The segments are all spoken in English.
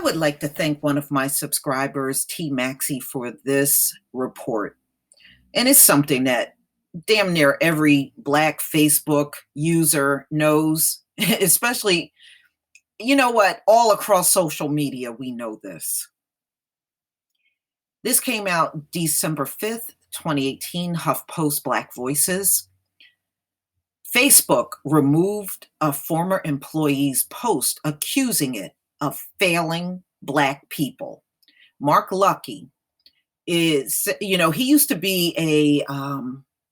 would like to thank one of my subscribers, T Maxi, for this report. And it's something that damn near every Black Facebook user knows, especially, you know what, all across social media, we know this. This came out December 5th, 2018, HuffPost Black Voices. Facebook removed a former employee's post accusing it of failing Black people. Mark Lucky is, he used to be a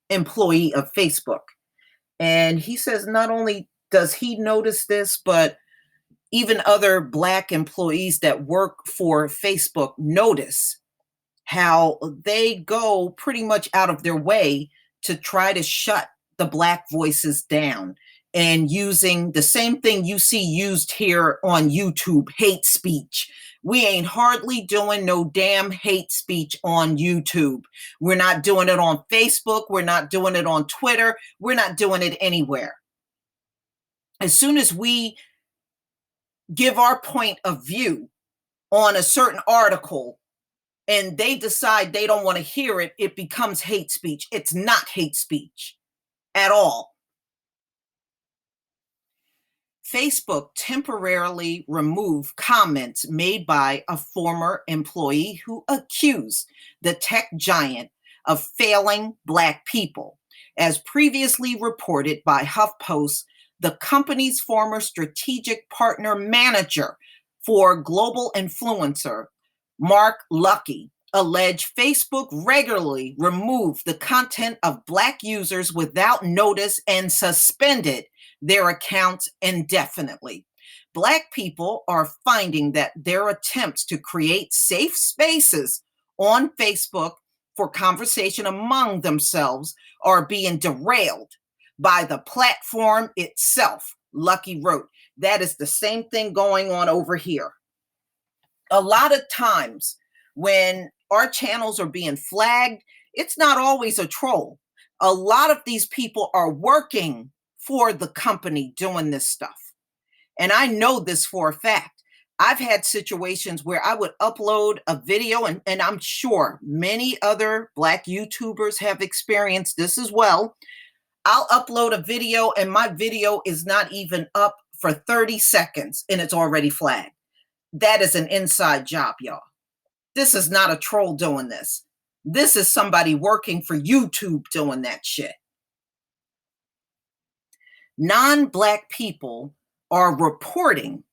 employee of Facebook. And he says not only does he notice this, but even other Black employees that work for Facebook notice how they go pretty much out of their way to try to shut the Black voices down, and using the same thing you see used here on YouTube, hate speech. We ain't hardly doing no damn hate speech on YouTube. We're not doing it on Facebook. We're not doing it on Twitter. We're not doing it anywhere. As soon as we give our point of view on a certain article and they decide they don't want to hear it, it becomes hate speech. It's not hate speech at all. Facebook temporarily removed comments made by a former employee who accused the tech giant of failing Black people. As previously reported by HuffPost, the company's former strategic partner manager for global influencer, Mark Lucky, alleged Facebook regularly removed the content of Black users without notice and suspended their accounts indefinitely. Black people are finding that their attempts to create safe spaces on Facebook for conversation among themselves are being derailed by the platform itself, Lucky wrote. That is the same thing going on over here. A lot of times when our channels are being flagged, it's not always a troll. A lot of these people are working for the company doing this stuff. And I know this for a fact. I've had situations where I would upload a video, and I'm sure many other Black YouTubers have experienced this as well. I'll upload a video and my video is not even up for 30 seconds and it's already flagged. That is an inside job, y'all. This is not a troll doing this. This is somebody working for YouTube doing that shit. Non-Black people are reporting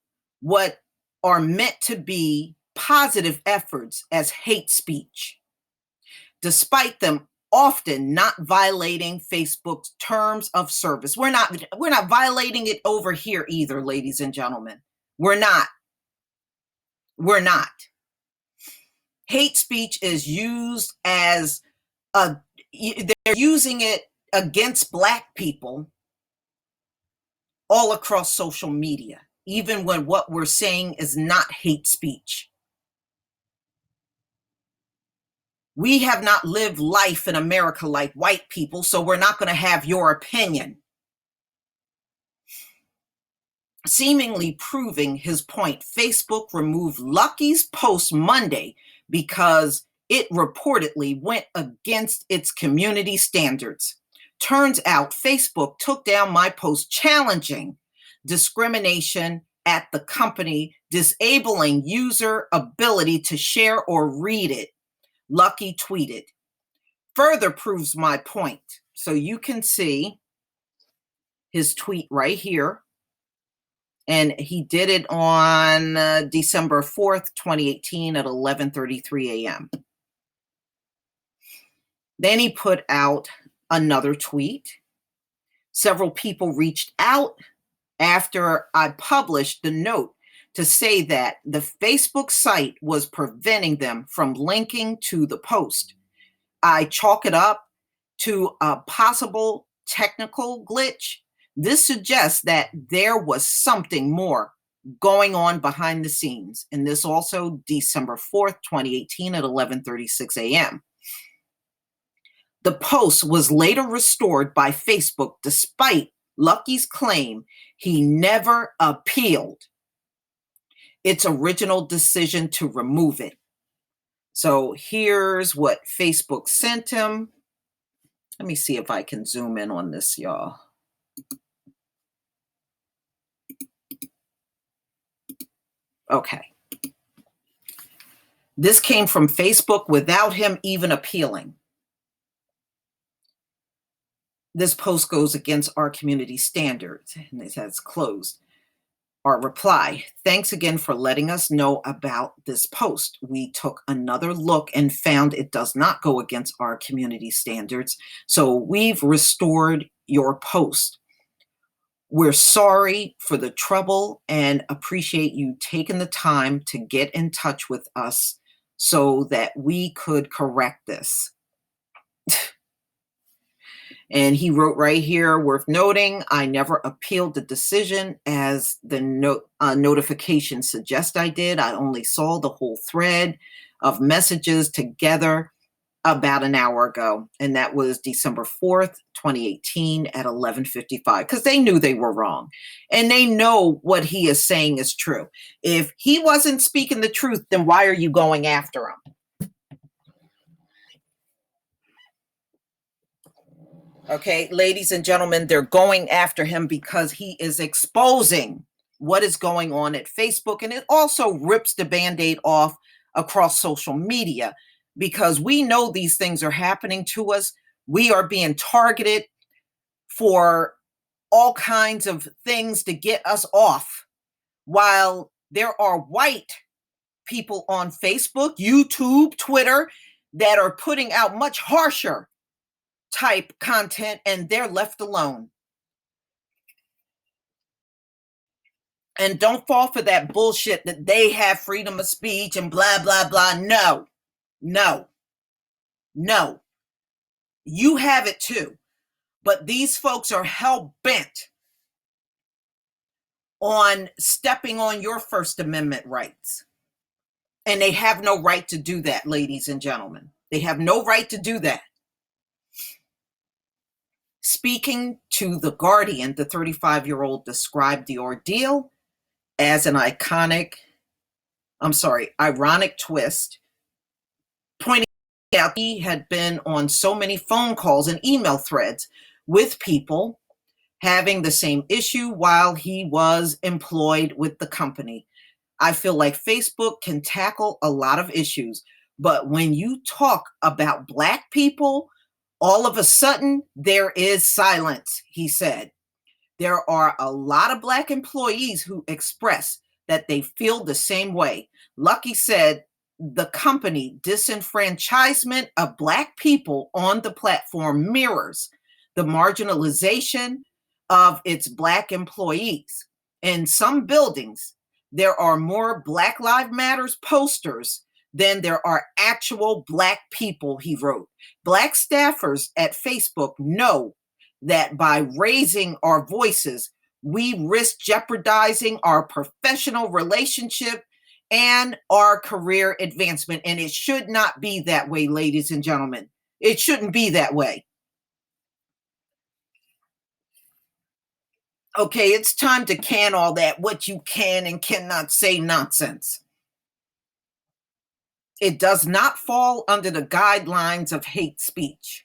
what are meant to be positive efforts as hate speech, despite them often not violating Facebook's terms of service. We're not violating it over here either, ladies and gentlemen. We're not. Hate speech is used as they're using it against Black people all across social media, even when what we're saying is not hate speech. We have not lived life in America like white people, so we're not going to have your opinion. Seemingly proving his point, Facebook removed Lucky's post Monday because it reportedly went against its community standards. Turns out Facebook took down my post challenging discrimination at the company, disabling user ability to share or read it, Lucky tweeted. Further proves my point. So you can see his tweet right here. And he did it on December 4th, 2018 at 11:33 a.m. Then he put out another tweet. Several people reached out after I published the note to say that the Facebook site was preventing them from linking to the post. I chalk it up to a possible technical glitch. This suggests that there was something more going on behind the scenes. And this also December 4th, 2018 at 11:36 a.m. The post was later restored by Facebook despite Lucky's claim he never appealed. its original decision to remove it. So here's what Facebook sent him. Let me see if I can zoom in on this, y'all. Okay. This came from Facebook without him even appealing. This post goes against our community standards, and it says closed. Our reply: thanks again for letting us know about this post. We took another look and found it does not go against our community standards, so we've restored your post. We're sorry for the trouble and appreciate you taking the time to get in touch with us so that we could correct this. And he wrote right here, worth noting, I never appealed the decision as the notification suggests I did. I only saw the whole thread of messages together about an hour ago. And that was December 4th, 2018 at 11:55, because they knew they were wrong. And they know what he is saying is true. If he wasn't speaking the truth, then why are you going after him? Okay, ladies and gentlemen, they're going after him because he is exposing what is going on at Facebook. And it also rips the Band-Aid off across social media because we know these things are happening to us. We are being targeted for all kinds of things to get us off, while there are white people on Facebook, YouTube, Twitter that are putting out much harsher type content, and they're left alone. And don't fall for that bullshit that they have freedom of speech and blah, blah, blah. No, no, no. You have it too. But these folks are hell bent on stepping on your First Amendment rights. And they have no right to do that, ladies and gentlemen. They have no right to do that. Speaking to The Guardian, the 35-year-old described the ordeal as an ironic twist, pointing out he had been on so many phone calls and email threads with people having the same issue while he was employed with the company. I feel like Facebook can tackle a lot of issues, but when you talk about Black people, all of a sudden there is silence, he said. There are a lot of Black employees who express that they feel the same way. Lucky said the company disenfranchisement of Black people on the platform mirrors the marginalization of its Black employees. In some buildings, there are more Black Lives Matters posters than there are actual Black people, he wrote. Black staffers at Facebook know that by raising our voices, we risk jeopardizing our professional relationship and our career advancement. And it should not be that way, ladies and gentlemen. It shouldn't be that way. Okay, it's time to can all that what you can and cannot say nonsense. It does not fall under the guidelines of hate speech.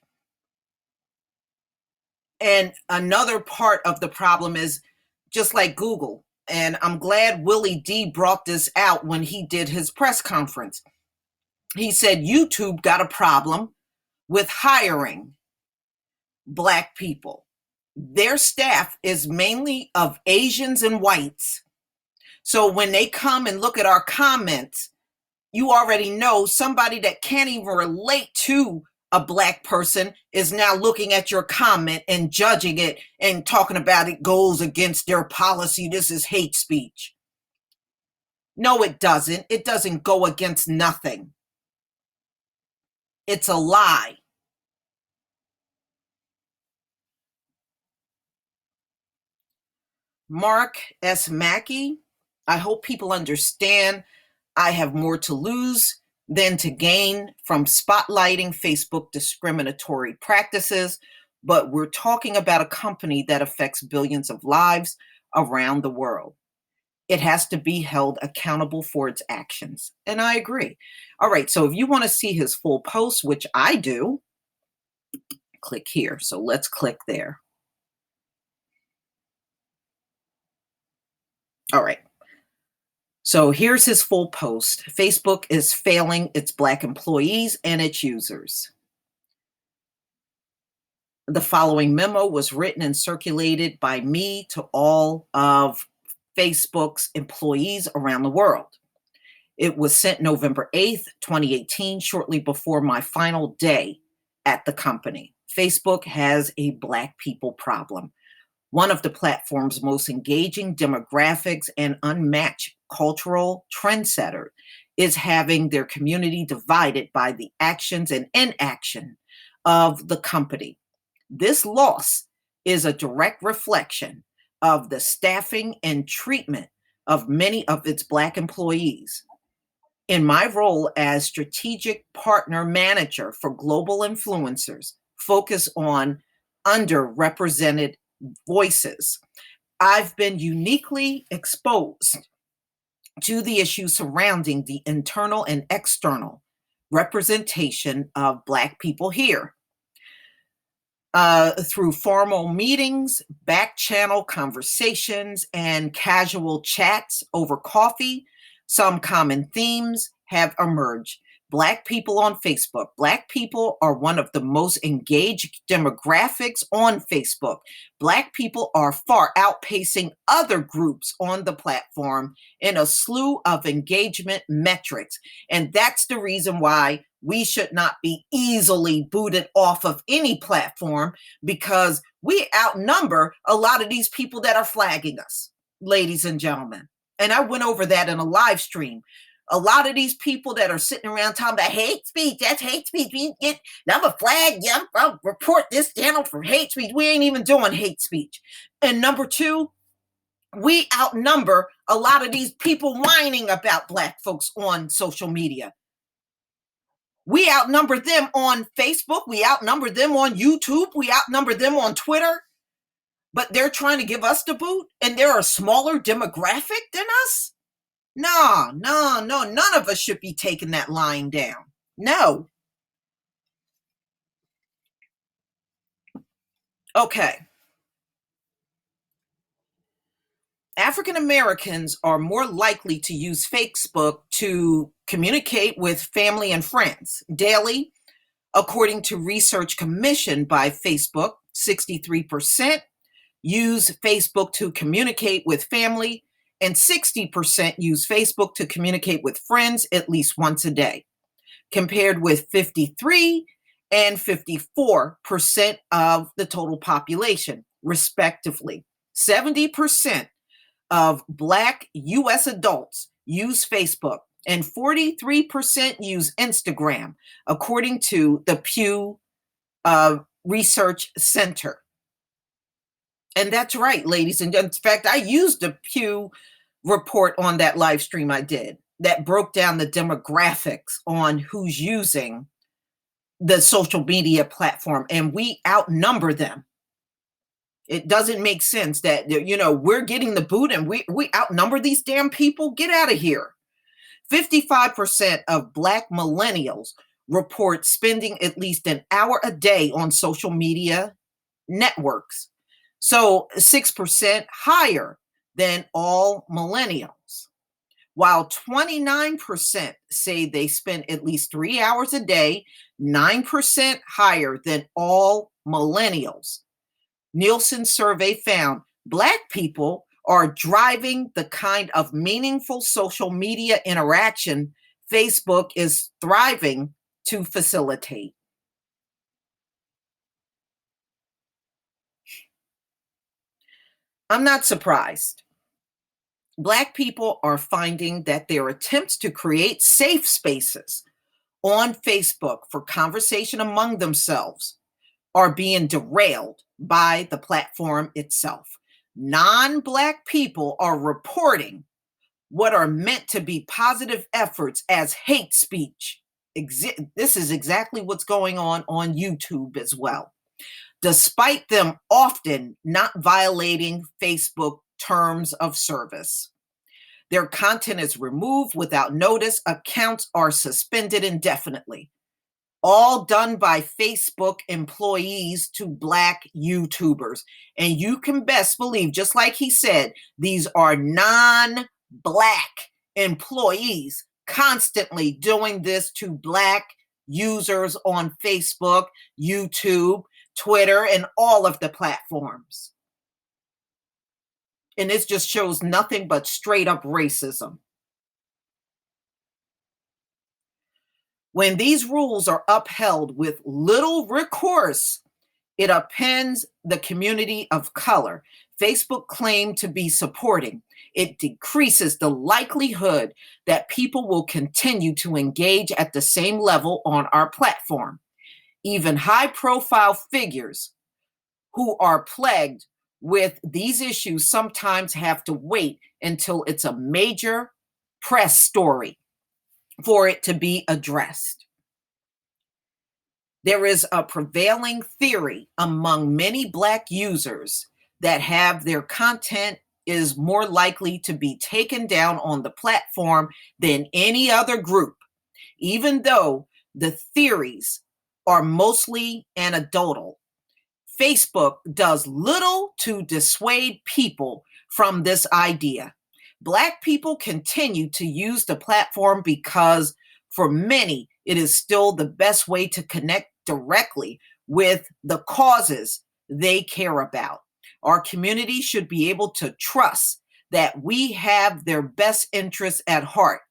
And another part of the problem is just like Google, and I'm glad Willie D brought this out when he did his press conference. He said YouTube got a problem with hiring Black people. Their staff is mainly of Asians and whites. So when they come and look at our comments, you already know somebody that can't even relate to a Black person is now looking at your comment and judging it and talking about it goes against their policy. This is hate speech. No, it doesn't. It doesn't go against nothing. It's a lie. Mark S. Mackey, I hope people understand I have more to lose than to gain from spotlighting Facebook discriminatory practices, but we're talking about a company that affects billions of lives around the world. It has to be held accountable for its actions. And I agree. All right. So if you want to see his full post, which I do, click here. So let's click there. All right. So here's his full post. Facebook is failing its Black employees and its users. The following memo was written and circulated by me to all of Facebook's employees around the world. It was sent November 8th, 2018, shortly before my final day at the company. Facebook has a Black people problem. One of the platform's most engaging demographics and unmatched cultural trendsetter is having their community divided by the actions and inaction of the company. This loss is a direct reflection of the staffing and treatment of many of its Black employees. In my role as strategic partner manager for global influencers, focus on underrepresented voices, I've been uniquely exposed to the issues surrounding the internal and external representation of Black people here. Through formal meetings, back channel conversations, and casual chats over coffee, some common themes have emerged. Black people on Facebook. Black people are one of the most engaged demographics on Facebook. Black people are far outpacing other groups on the platform in a slew of engagement metrics. And that's the reason why we should not be easily booted off of any platform, because we outnumber a lot of these people that are flagging us, ladies and gentlemen. And I went over that in a live stream. A lot of these people that are sitting around talking about hate speech, that's hate speech. I'm a flag, yeah, I'll report this channel for hate speech. We ain't even doing hate speech. And number two, we outnumber a lot of these people whining about Black folks on social media. We outnumber them on Facebook. We outnumber them on YouTube. We outnumber them on Twitter. But they're trying to give us the boot, and they're a smaller demographic than us? No. None of us should be taking that line down. No. Okay. African Americans are more likely to use Facebook to communicate with family and friends daily. According to research commissioned by Facebook, 63% use Facebook to communicate with family, and 60% use Facebook to communicate with friends at least once a day, compared with 53 and 54% of the total population, respectively. 70% of Black US adults use Facebook, and 43% use Instagram, according to the Pew Research Center. And that's right, ladies and gentlemen. In fact, I used the Pew report on that live stream I did that broke down the demographics on who's using the social media platform, and we outnumber them. It doesn't make sense that, we're getting the boot and we outnumber these damn people. Get out of here. 55% of Black millennials report spending at least an hour a day on social media networks. So 6% higher than all millennials, while 29% say they spend at least 3 hours a day, 9% higher than all millennials. Nielsen survey found Black people are driving the kind of meaningful social media interaction Facebook is thriving to facilitate. I'm not surprised. Black people are finding that their attempts to create safe spaces on Facebook for conversation among themselves are being derailed by the platform itself. Non-Black people are reporting what are meant to be positive efforts as hate speech. This is exactly what's going on YouTube as well, despite them often not violating Facebook terms of service. Their content is removed without notice. Accounts are suspended indefinitely. All done by Facebook employees to Black YouTubers. And you can best believe, just like he said, these are non Black employees constantly doing this to Black users on Facebook, YouTube, Twitter, and all of the platforms. And this just shows nothing but straight up racism. When these rules are upheld with little recourse, it upends the community of color Facebook claimed to be supporting. It decreases the likelihood that people will continue to engage at the same level on our platform. Even high profile figures who are plagued with these issues sometimes have to wait until it's a major press story for it to be addressed. There is a prevailing theory among many Black users that have their content is more likely to be taken down on the platform than any other group, even though the theories are mostly anecdotal. Facebook does little to dissuade people from this idea. Black people continue to use the platform because for many, it is still the best way to connect directly with the causes they care about. Our community should be able to trust that we have their best interests at heart.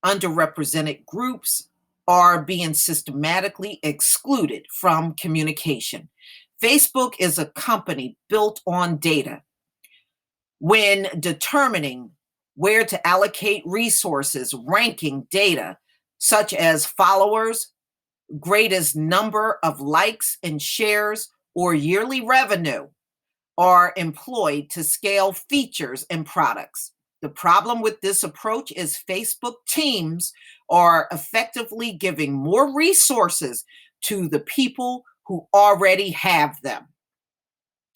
Underrepresented groups are being systematically excluded from communication. Facebook is a company built on data. When determining where to allocate resources, ranking data such as followers, greatest number of likes and shares, or yearly revenue are employed to scale features and products. The problem with this approach is Facebook teams are effectively giving more resources to the people who already have them.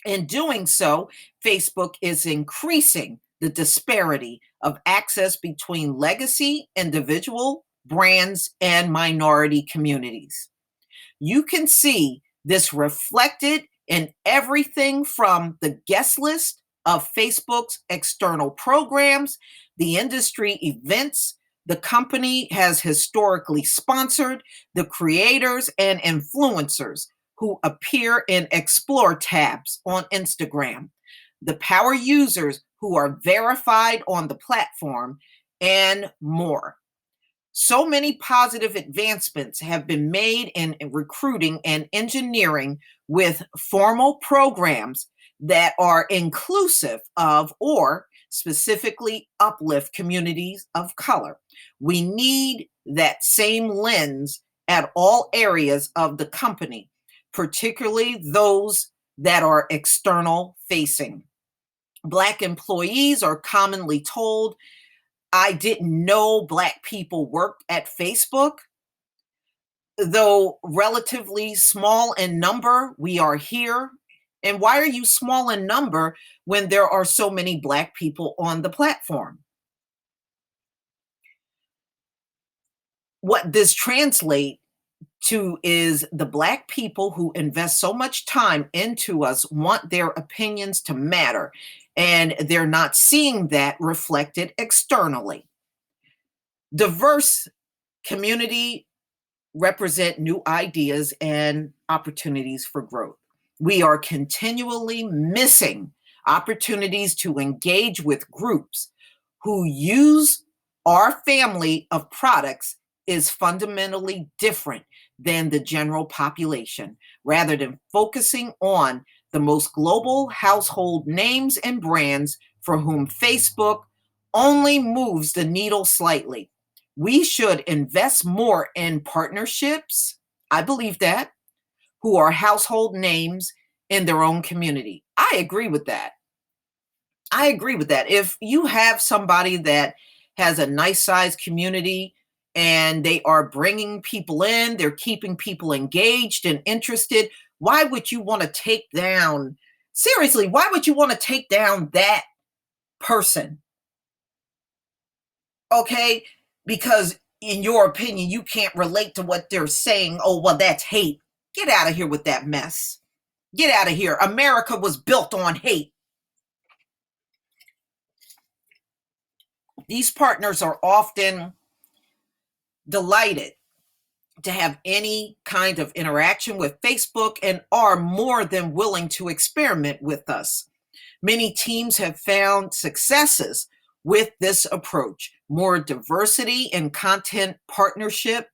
In doing so, Facebook is increasing the disparity of access between legacy, individual, brands, and minority communities. You can see this reflected in everything from the guest list of Facebook's external programs, the industry events the company has historically sponsored, the creators and influencers who appear in Explore tabs on Instagram, the power users who are verified on the platform, and more. So many positive advancements have been made in recruiting and engineering with formal programs that are inclusive of or specifically uplift communities of color. We need that same lens at all areas of the company, particularly those that are external facing. Black employees are commonly told, I didn't know Black people worked at Facebook. Though relatively small in number, we are here. And why are you small in number when there are so many Black people on the platform? What this translates to is the Black people who invest so much time into us want their opinions to matter, and they're not seeing that reflected externally. Diverse community represent new ideas and opportunities for growth. We are continually missing opportunities to engage with groups who use our family of products is fundamentally different than the general population, rather than focusing on the most global household names and brands for whom Facebook only moves the needle slightly. We should invest more in partnerships, I believe that, who are household names in their own community. I agree with that. I agree with that. If you have somebody that has a nice sized community and they are bringing people in, they're keeping people engaged and interested, why would you want to take down, seriously, why would you want to take down that person? okay? Because in your opinion, you can't relate to what they're saying. Oh, well, that's hate. Get out of here with that mess. Get out of here. America was built on hate. These partners are often delighted to have any kind of interaction with Facebook and are more than willing to experiment with us. Many teams have found successes with this approach: more diversity in content partnership,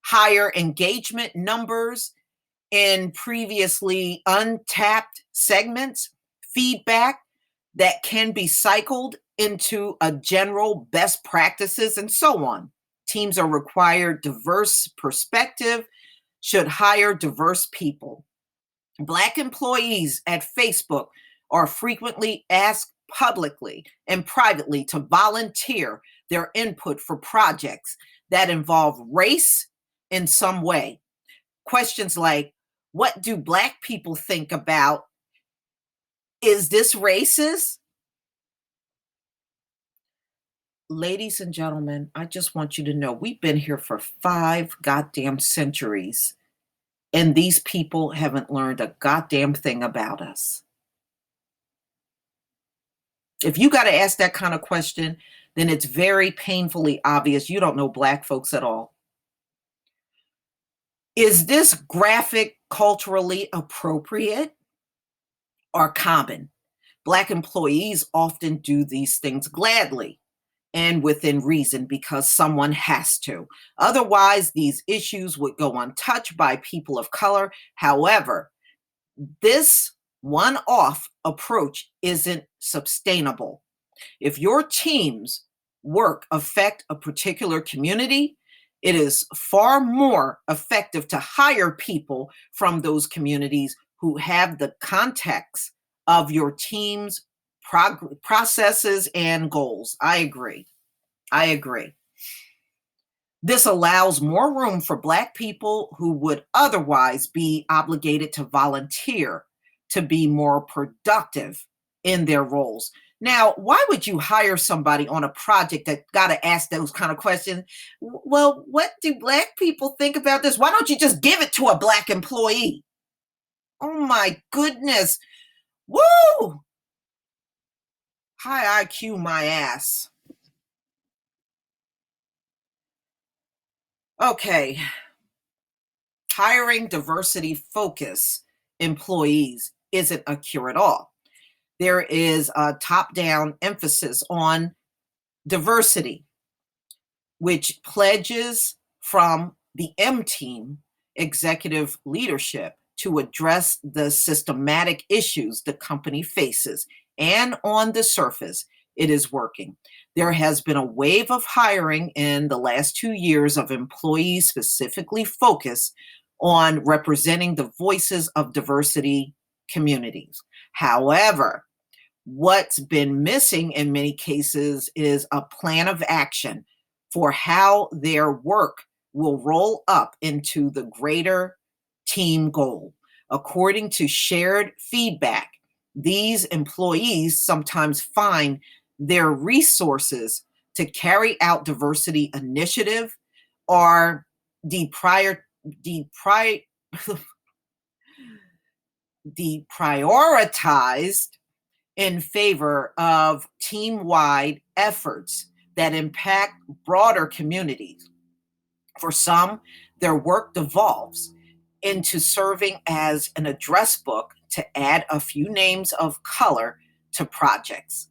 higher engagement numbers in previously untapped segments, feedback that can be cycled into a general best practices, and so on. Teams are required diverse perspective, should hire diverse people. Black employees at Facebook are frequently asked publicly and privately to volunteer their input for projects that involve race in some way. Questions like, what do Black people think about? Is this racist? Ladies and gentlemen, I just want you to know we've been here for 5 goddamn centuries, and these people haven't learned a goddamn thing about us. If you got to ask that kind of question, then it's very painfully obvious you don't know Black folks at all. Is this graphic culturally appropriate or common? Black employees often do these things gladly and within reason because someone has to. Otherwise, these issues would go untouched by people of color. However, this one-off approach isn't sustainable. If your team's work affect a particular community, it is far more effective to hire people from those communities who have the context of your team's processes and goals. I agree. I agree. This allows more room for Black people who would otherwise be obligated to volunteer to be more productive in their roles. Now, why would you hire somebody on a project that got to ask those kind of questions? Well, what do Black people think about this? Why don't you just give it to a Black employee? Oh my goodness. Woo! High IQ my ass. Okay. Hiring diversity focus employees isn't a cure at all. There is a top down emphasis on diversity, which pledges from the M team executive leadership to address the systematic issues the company faces. And on the surface, it is working. There has been a wave of hiring in the last 2 years of employees specifically focused on representing the voices of diversity communities. However, what's been missing in many cases is a plan of action for how their work will roll up into the greater team goal. According to shared feedback, these employees sometimes find their resources to carry out diversity initiative are deprioritized in favor of team-wide efforts that impact broader communities. For some, their work devolves into serving as an address book to add a few names of color to projects.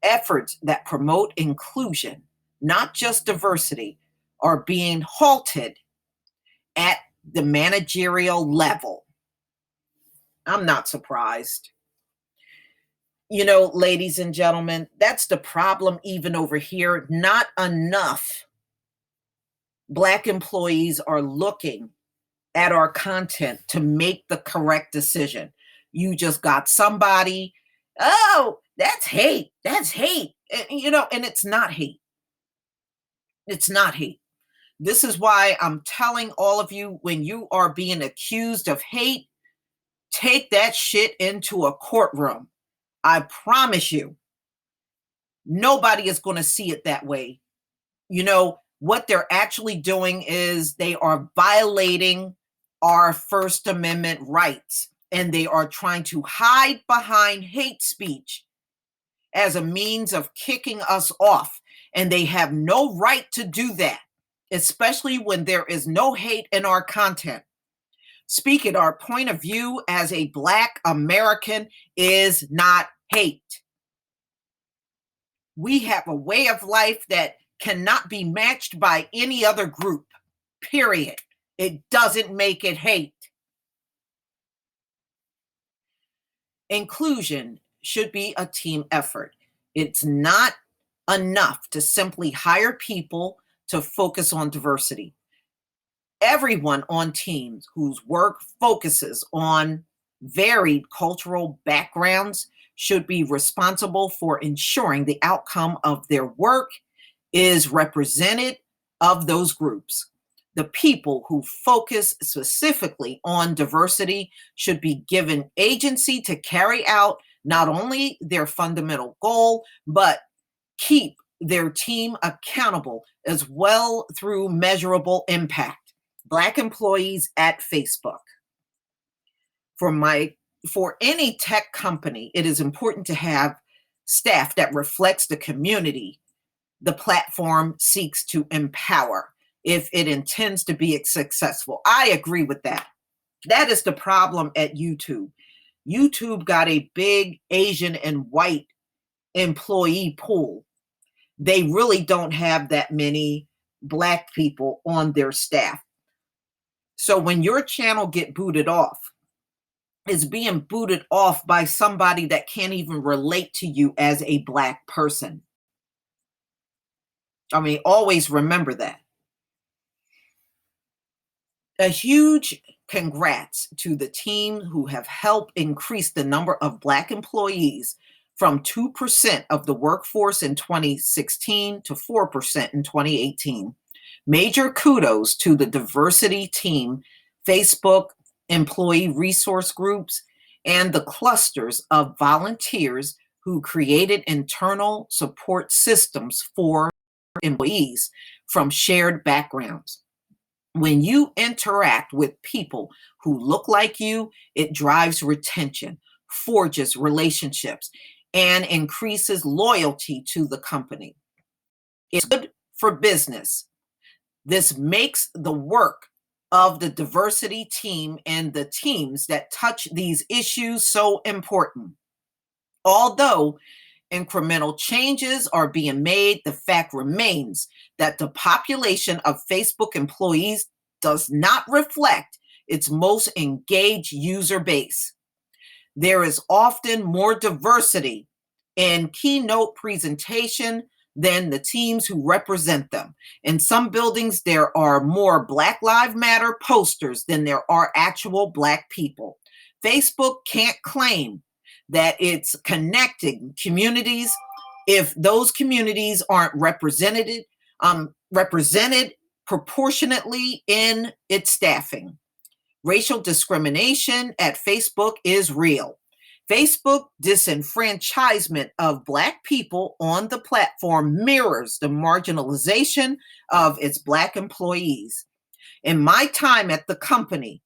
Efforts that promote inclusion, not just diversity, are being halted at the managerial level. I'm not surprised. You know, ladies and gentlemen, that's the problem even over here. Not enough Black employees are looking at our content to make the correct decision. You just got somebody, oh, that's hate. That's hate. And it's not hate. It's not hate. This is why I'm telling all of you, when you are being accused of hate, take that shit into a courtroom. I promise you, nobody is going to see it that way. What they're actually doing is they are violating our First Amendment rights, and they are trying to hide behind hate speech as a means of kicking us off. And they have no right to do that, especially when there is no hate in our content. Speaking our point of view as a Black American is not hate. We have a way of life that cannot be matched by any other group, period. It doesn't make it hate. Inclusion should be a team effort. It's not enough to simply hire people to focus on diversity. Everyone on teams whose work focuses on varied cultural backgrounds should be responsible for ensuring the outcome of their work is represented of those groups. The people who focus specifically on diversity should be given agency to carry out not only their fundamental goal, but keep their team accountable as well through measurable impact. Black employees at Facebook. For any tech company, it is important to have staff that reflects the community the platform seeks to empower if it intends to be successful. I agree with that. That is the problem at YouTube. YouTube got a big Asian and white employee pool. They really don't have that many Black people on their staff. So when your channel get booted off, it's being booted off by somebody that can't even relate to you as a Black person. I mean, always remember that. A huge congrats to the team who have helped increase the number of Black employees from 2% of the workforce in 2016 to 4% in 2018. Major kudos to the diversity team, Facebook, employee resource groups, and the clusters of volunteers who created internal support systems for employees from shared backgrounds. When you interact with people who look like you, it drives retention, forges relationships, and increases loyalty to the company. It's good for business. This makes the work of the diversity team and the teams that touch these issues so important. Although incremental changes are being made, the fact remains that the population of Facebook employees does not reflect its most engaged user base. There is often more diversity in keynote presentation than the teams who represent them. In some buildings, there are more Black Lives Matter posters than there are actual Black people. Facebook can't claim that it's connecting communities if those communities aren't represented proportionately in its staffing. Racial discrimination at Facebook is real. Facebook disenfranchisement of Black people on the platform mirrors the marginalization of its Black employees. In my time at the company,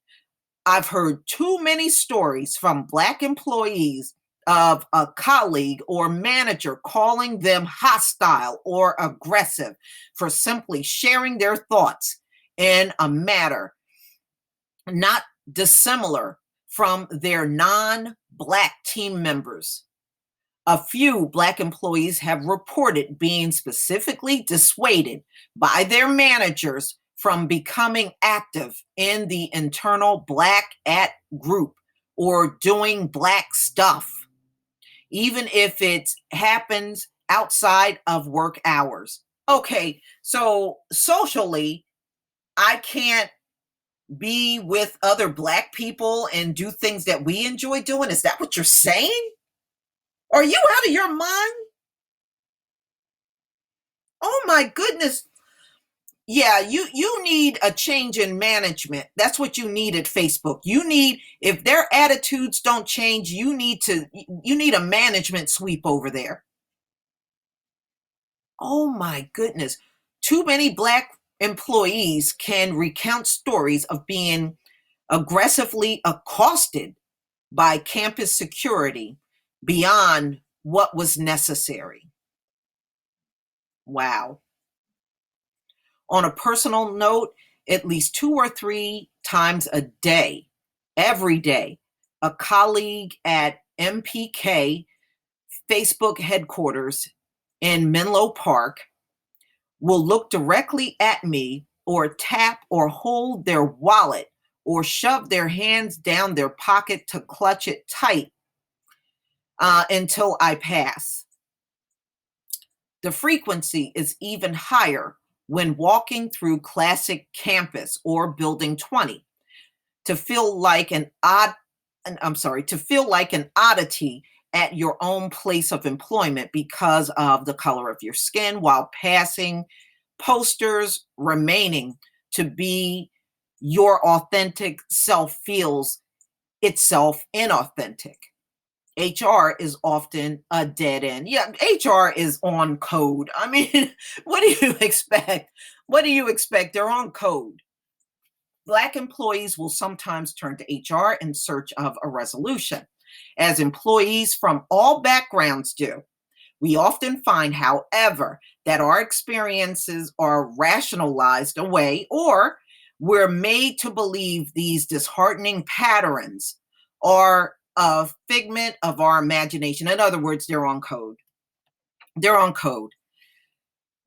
I've heard too many stories from Black employees of a colleague or manager calling them hostile or aggressive for simply sharing their thoughts in a matter not dissimilar from their non-Black team members. A few Black employees have reported being specifically dissuaded by their managers from becoming active in the internal Black at group or doing Black stuff, even if it happens outside of work hours. Okay, so socially, I can't be with other Black people and do things that we enjoy doing? Is that what you're saying? Are you out of your mind? Oh my goodness. Yeah, you need a change in management. That's what you need at Facebook. You need, if their attitudes don't change, you need a management sweep over there. Oh my goodness. Too many Black employees can recount stories of being aggressively accosted by campus security beyond what was necessary. Wow. On a personal note, at least 2 or 3 times a day, every day, a colleague at MPK Facebook headquarters in Menlo Park will look directly at me or tap or hold their wallet or shove their hands down their pocket to clutch it tight until I pass. The frequency is even higher when walking through Classic Campus or Building 20 to feel like to feel like an oddity at your own place of employment because of the color of your skin while passing posters remaining to be your authentic self feels itself inauthentic. HR is often a dead end. Yeah, HR is on code. I mean, what do you expect? What do you expect? They're on code. Black employees will sometimes turn to HR in search of a resolution, as employees from all backgrounds do. We often find, however, that our experiences are rationalized away or we're made to believe these disheartening patterns are a figment of our imagination. In other words, they're on code. They're on code.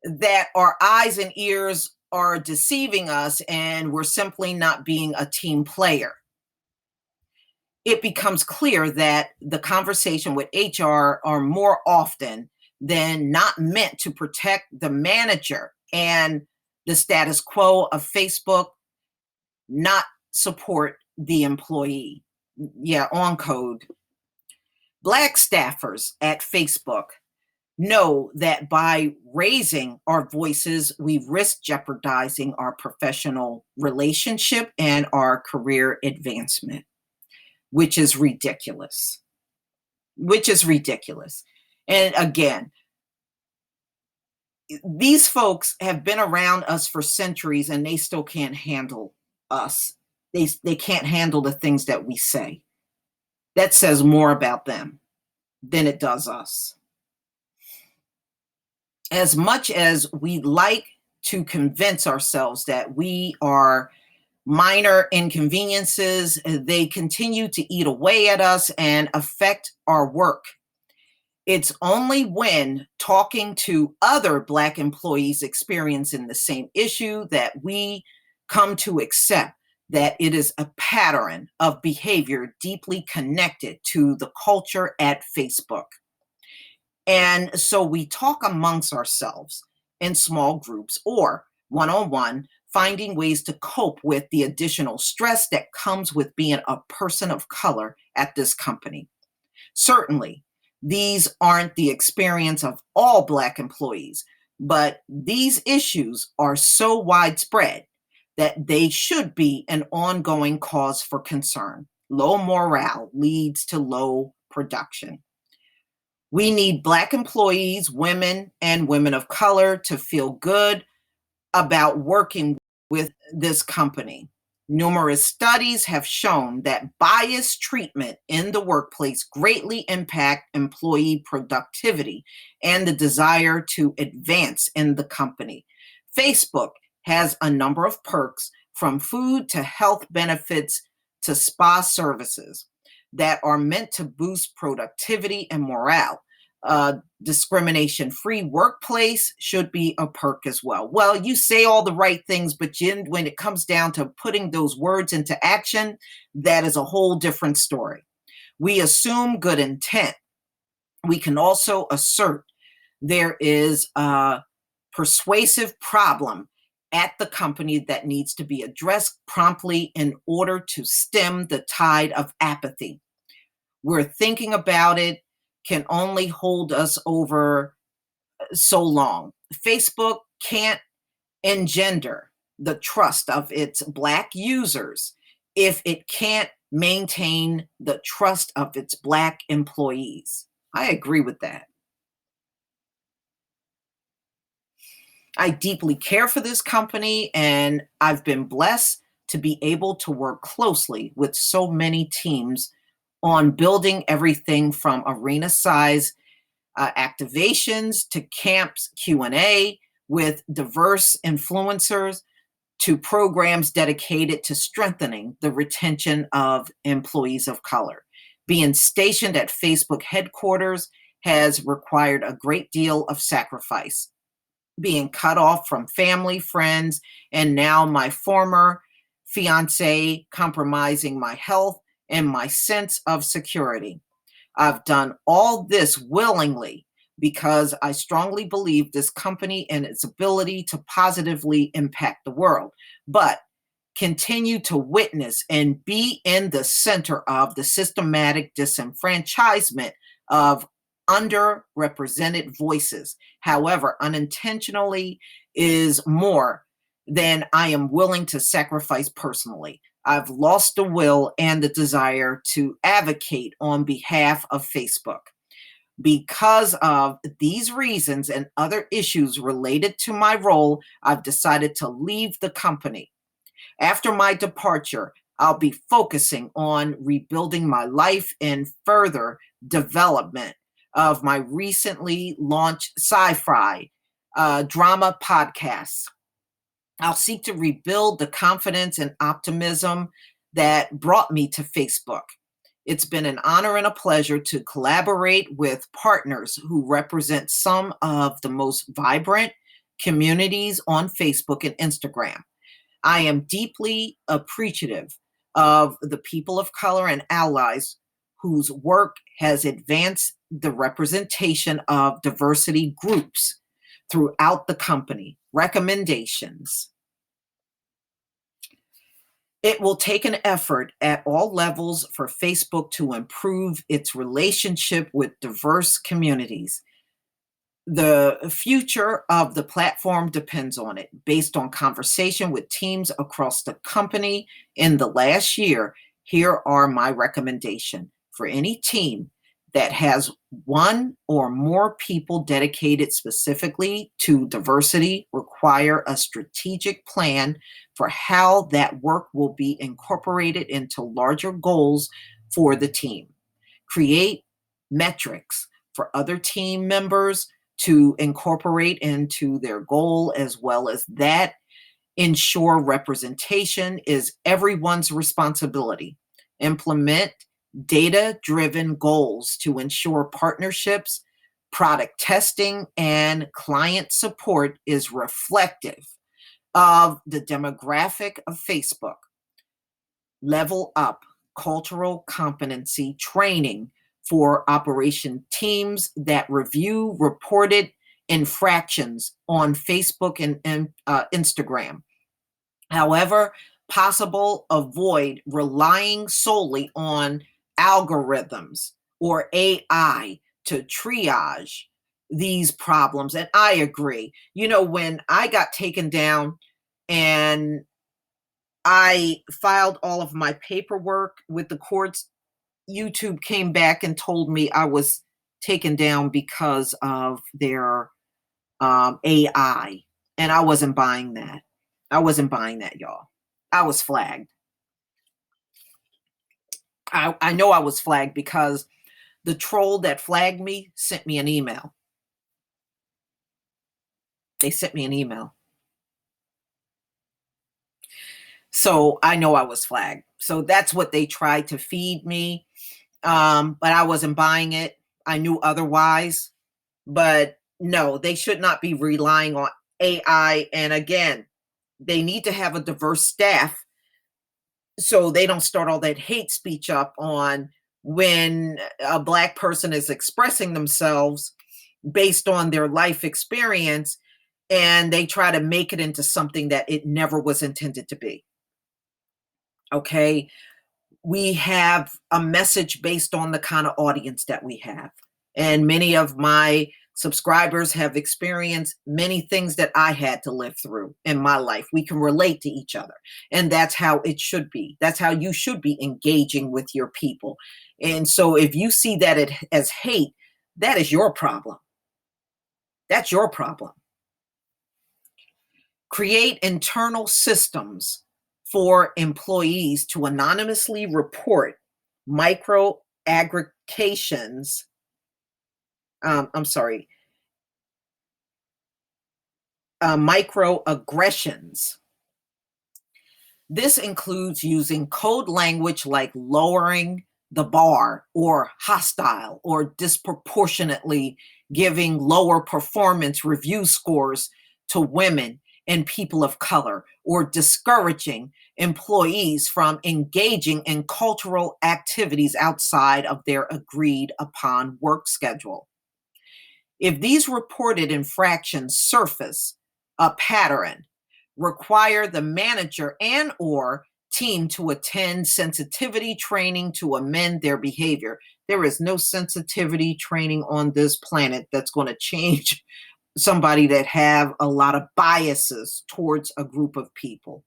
That our eyes and ears are deceiving us and we're simply not being a team player. It becomes clear that the conversation with HR are more often than not meant to protect the manager and the status quo of Facebook, not support the employee. Yeah, on code. Black staffers at Facebook know that by raising our voices, we risk jeopardizing our professional relationship and our career advancement, which is ridiculous. Which is ridiculous. And again, these folks have been around us for centuries and they still can't handle us. They can't handle the things that we say. That says more about them than it does us. As much as we like to convince ourselves that we are minor inconveniences, they continue to eat away at us and affect our work. It's only when talking to other Black employees experiencing the same issue that we come to accept that it is a pattern of behavior deeply connected to the culture at Facebook. And so we talk amongst ourselves in small groups or one-on-one, finding ways to cope with the additional stress that comes with being a person of color at this company. Certainly, these aren't the experience of all Black employees, but these issues are so widespread that they should be an ongoing cause for concern. Low morale leads to low production. We need Black employees, women, and women of color to feel good about working with this company. Numerous studies have shown that biased treatment in the workplace greatly impact employee productivity and the desire to advance in the company. Facebook has a number of perks from food to health benefits to spa services that are meant to boost productivity and morale. Discrimination-free workplace should be a perk as well. Well, you say all the right things, but when it comes down to putting those words into action, that is a whole different story. We assume good intent. We can also assert there is a persuasive problem at the company that needs to be addressed promptly in order to stem the tide of apathy. We're thinking about it can only hold us over so long. Facebook can't engender the trust of its Black users if it can't maintain the trust of its Black employees. I agree with that. I deeply care for this company, and I've been blessed to be able to work closely with so many teams on building everything from arena size activations to camps Q&A with diverse influencers to programs dedicated to strengthening the retention of employees of color. Being stationed at Facebook headquarters has required a great deal of sacrifice. Being cut off from family, friends, and now my former fiance, compromising my health and my sense of security. I've done all this willingly because I strongly believe this company and its ability to positively impact the world. But continue to witness and be in the center of the systematic disenfranchisement of underrepresented voices, however unintentionally, is more than I am willing to sacrifice personally. I've lost the will and the desire to advocate on behalf of Facebook. Because of these reasons and other issues related to my role, I've decided to leave the company. After my departure, I'll be focusing on rebuilding my life and further development of my recently launched sci-fi drama podcasts. I'll seek to rebuild the confidence and optimism that brought me to Facebook. It's been an honor and a pleasure to collaborate with partners who represent some of the most vibrant communities on Facebook and Instagram. I am deeply appreciative of the people of color and allies whose work has advanced the representation of diversity groups throughout the company. Recommendations. It will take an effort at all levels for Facebook to improve its relationship with diverse communities. The future of the platform depends on it. Based on conversation with teams across the company in the last year, here are my recommendation for any team that has one or more people dedicated specifically to diversity. Require a strategic plan for how that work will be incorporated into larger goals for the team. Create metrics for other team members to incorporate into their goal, as well as that. Ensure representation is everyone's responsibility. Implement data-driven goals to ensure partnerships, product testing, and client support is reflective of the demographic of Facebook. Level up cultural competency training for operation teams that review reported infractions on Facebook and Instagram. However possible, avoid relying solely on algorithms or AI to triage these problems. And I agree. You know, when I got taken down and I filed all of my paperwork with the courts, YouTube came back and told me I was taken down because of their AI. And I wasn't buying that. I wasn't buying that, y'all. I was flagged. I know I was flagged because the troll that flagged me sent me an email. They sent me an email. So I know I was flagged. So that's what they tried to feed me. But I wasn't buying it. I knew otherwise. But no, they should not be relying on AI. And again, they need to have a diverse staff so they don't start all that hate speech up on when a Black person is expressing themselves based on their life experience and they try to make it into something that it never was intended to be. Okay. We have a message based on the kind of audience that we have. And many of my subscribers have experienced many things that I had to live through in my life. We can relate to each other. And that's how it should be. That's how you should be engaging with your people. And so if you see that as hate, that is your problem. That's your problem. Create internal systems for employees to anonymously report micro aggregations. I'm sorry, microaggressions. This includes using code language like lowering the bar or hostile or disproportionately giving lower performance review scores to women and people of color or discouraging employees from engaging in cultural activities outside of their agreed upon work schedule. If these reported infractions surface a pattern, require the manager and or team to attend sensitivity training to amend their behavior. There is no sensitivity training on this planet that's going to change somebody that have a lot of biases towards a group of people.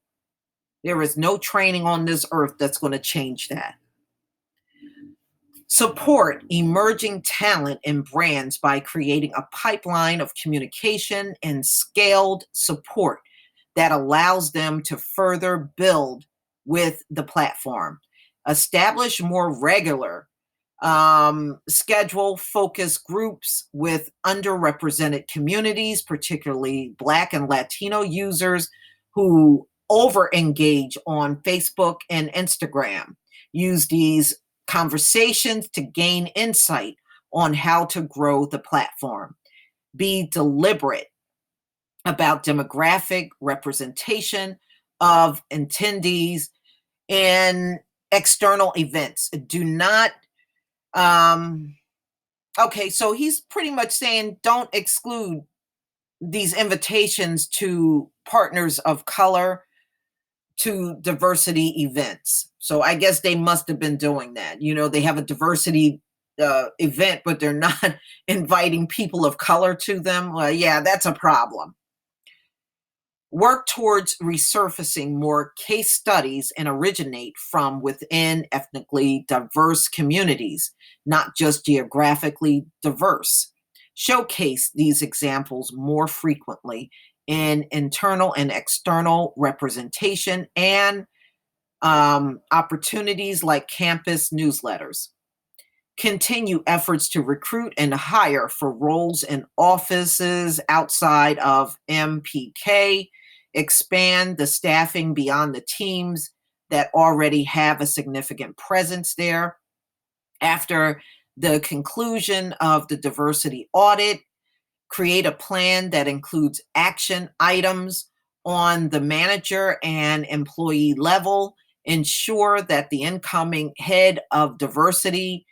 There is no training on this earth that's going to change that. Support emerging talent and brands by creating a pipeline of communication and scaled support that allows them to further build with the platform. Establish more regular schedule focus groups with underrepresented communities, particularly Black and Latino users who over engage on Facebook and Instagram. Use these conversations to gain insight on how to grow the platform. Be deliberate about demographic representation of attendees in external events. Do not, okay, so he's pretty much saying don't exclude these invitations to partners of color to diversity events. So I guess they must have been doing that. You know, they have a diversity event, but they're not inviting people of color to them. Well, yeah, that's a problem. Work towards resurfacing more case studies and originate from within ethnically diverse communities, not just geographically diverse. Showcase these examples more frequently in internal and external representation and opportunities like campus newsletters. Continue efforts to recruit and hire for roles in offices outside of MPK. Expand the staffing beyond the teams that already have a significant presence there. After the conclusion of the diversity audit, create a plan that includes action items on the manager and employee level. Ensure that the incoming head of diversity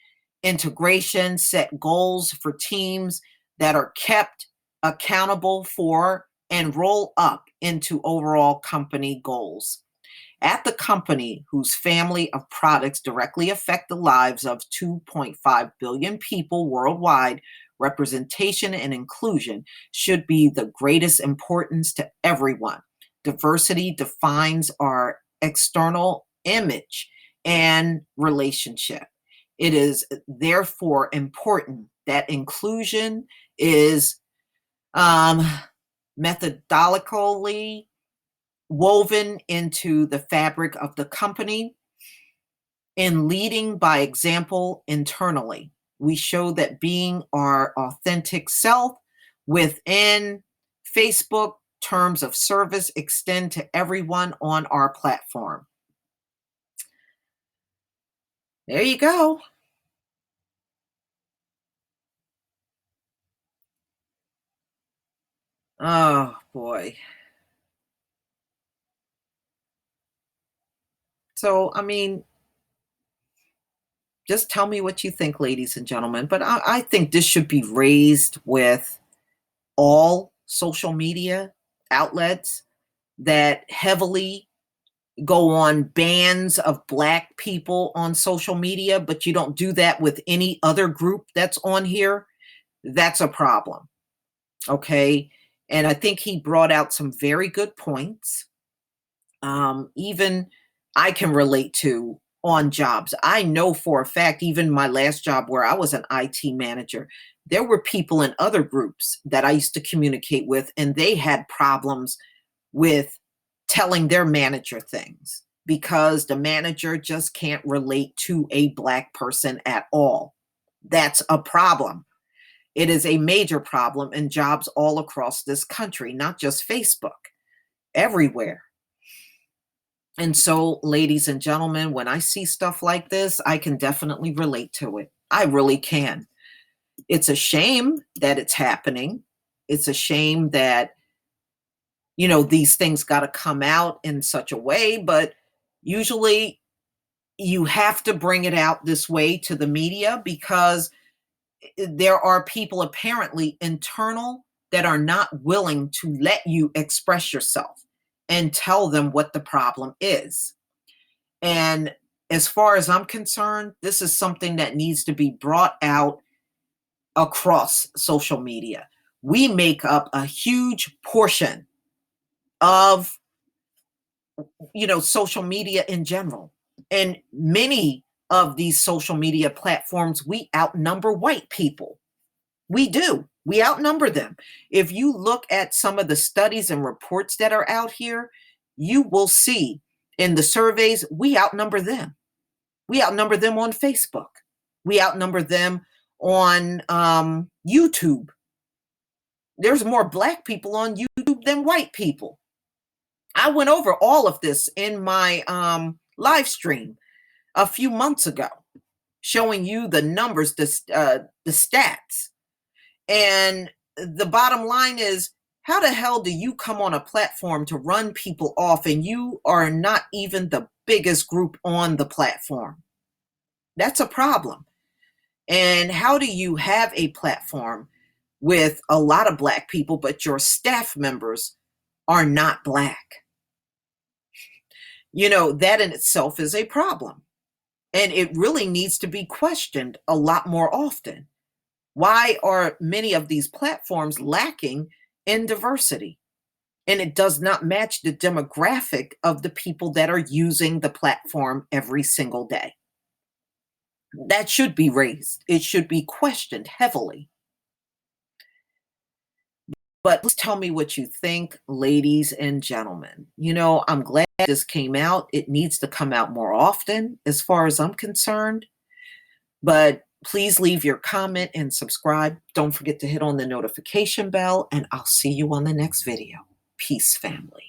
integration set goals for teams that are kept accountable for and roll up into overall company goals. At the company whose family of products directly affect the lives of 2.5 billion people worldwide, representation and inclusion should be the greatest importance to everyone. Diversity defines our external image and relationship. It is therefore important that inclusion is methodically woven into the fabric of the company. In leading by example internally, we show that being our authentic self within Facebook terms of service extend to everyone on our platform. There you go. Oh boy. So, I mean, just tell me what you think, ladies and gentlemen. But I think this should be raised with all social media outlets that heavily go on bans of Black people on social media, but you don't do that with any other group that's on here. That's a problem. Okay. And I think he brought out some very good points. Even I can relate to on jobs. I know for a fact, even my last job where I was an IT manager, there were people in other groups that I used to communicate with, and they had problems with telling their manager things because the manager just can't relate to a Black person at all. That's a problem. It is a major problem in jobs all across this country, not just Facebook, everywhere. And so, ladies and gentlemen, when I see stuff like this, I can definitely relate to it. I really can. It's a shame that it's happening. It's a shame that, these things got to come out in such a way, but usually you have to bring it out this way to the media because there are people apparently internal that are not willing to let you express yourself and tell them what the problem is. And as far as I'm concerned, this is something that needs to be brought out across social media. We make up a huge portion of, social media in general. And many of these social media platforms, we outnumber white people. We do. We outnumber them. If you look at some of the studies and reports that are out here, you will see in the surveys, we outnumber them. We outnumber them on Facebook. We outnumber them on YouTube. There's more Black people on YouTube than white people. I went over all of this in my live stream a few months ago, showing you the numbers, the stats. And the bottom line is, how the hell do you come on a platform to run people off and you are not even the biggest group on the platform? That's a problem. And how do you have a platform with a lot of Black people, but your staff members are not Black? That in itself is a problem. And it really needs to be questioned a lot more often. Why are many of these platforms lacking in diversity? And it does not match the demographic of the people that are using the platform every single day. That should be raised. It should be questioned heavily. But please tell me what you think, ladies and gentlemen. I'm glad this came out. It needs to come out more often, as far as I'm concerned. But please leave your comment and subscribe. Don't forget to hit on the notification bell, and I'll see you on the next video. Peace, family.